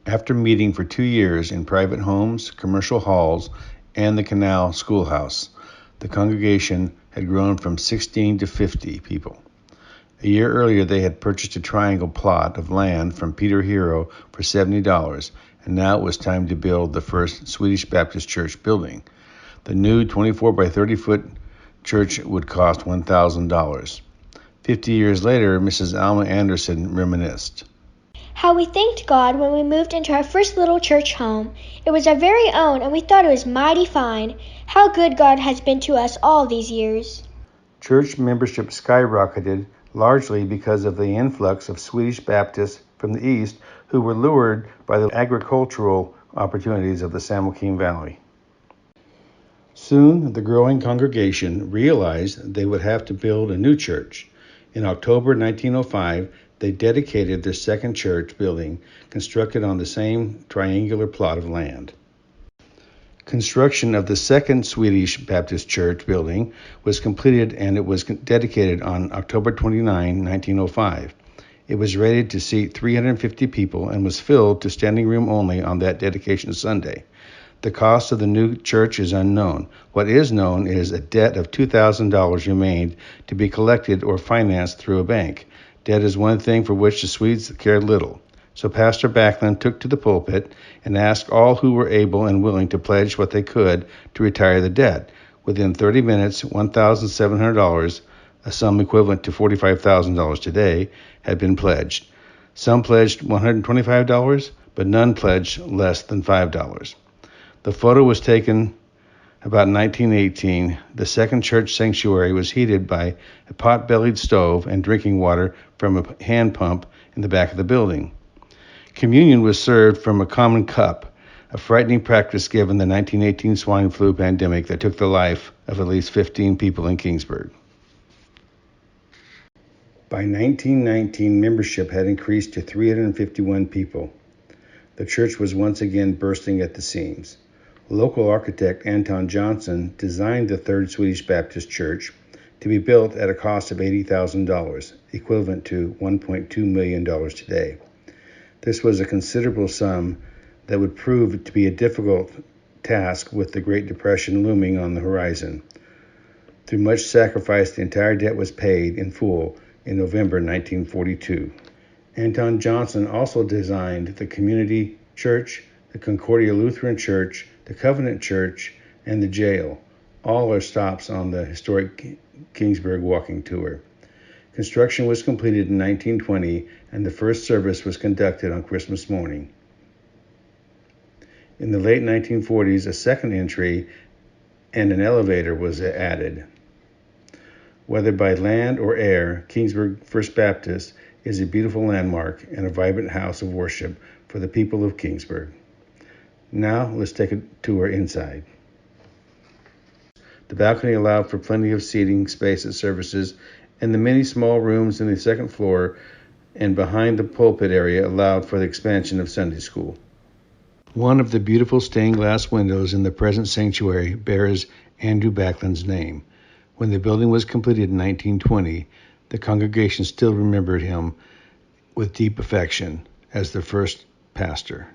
After meeting for 2 years in private homes, commercial halls, and the canal schoolhouse, the congregation had grown from 16 to 50 people. A year earlier, they had purchased a triangle plot of land from Peter Hero for $70, and now it was time to build the first Swedish Baptist church building. The new 24 by 30 foot church would cost $1,000. 50 years later, Mrs. Alma Anderson reminisced. How we thanked God when we moved into our first little church home. It was our very own, and we thought it was mighty fine. How good God has been to us all these years. Church membership skyrocketed largely because of the influx of Swedish Baptists from the east who were lured by the agricultural opportunities of the San Joaquin Valley. Soon, the growing congregation realized they would have to build a new church. In October 1905, they dedicated their second church building, constructed on the same triangular plot of land. Construction of the second Swedish Baptist church building was completed, and it was dedicated on October 29, 1905. It was rated to seat 350 people and was filled to standing room only on that dedication Sunday. The cost of the new church is unknown. What is known is a debt of $2,000 remained to be collected or financed through a bank. Debt is one thing for which the Swedes cared little. So Pastor Backlund took to the pulpit and asked all who were able and willing to pledge what they could to retire the debt. Within 30 minutes, $1,700, a sum equivalent to $45,000 today, had been pledged. Some pledged $125, but none pledged less than $5. The photo was taken about 1918. The second church sanctuary was heated by a pot-bellied stove and drinking water from a hand pump in the back of the building. Communion was served from a common cup, a frightening practice given the 1918 swine flu pandemic that took the life of at least 15 people in Kingsburg. By 1919, membership had increased to 351 people. The church was once again bursting at the seams. Local architect Anton Johnson designed the Third Swedish Baptist Church to be built at a cost of $80,000, equivalent to $1.2 million today. This was a considerable sum that would prove to be a difficult task with the Great Depression looming on the horizon. Through much sacrifice, the entire debt was paid in full in November 1942. Anton Johnson also designed the Community Church, the Concordia Lutheran Church, the Covenant Church, and the jail. All are stops on the Historic Kingsburg Walking Tour. Construction was completed in 1920, and the first service was conducted on Christmas morning. In the late 1940s, a second entry and an elevator was added. Whether by land or air, Kingsburg First Baptist is a beautiful landmark and a vibrant house of worship for the people of Kingsburg. Now, let's take a tour inside. The balcony allowed for plenty of seating space at services, and the many small rooms in the second floor and behind the pulpit area allowed for the expansion of Sunday school. One of the beautiful stained glass windows in the present sanctuary bears Andrew Backlund's name. When the building was completed in 1920, the congregation still remembered him with deep affection as their first pastor.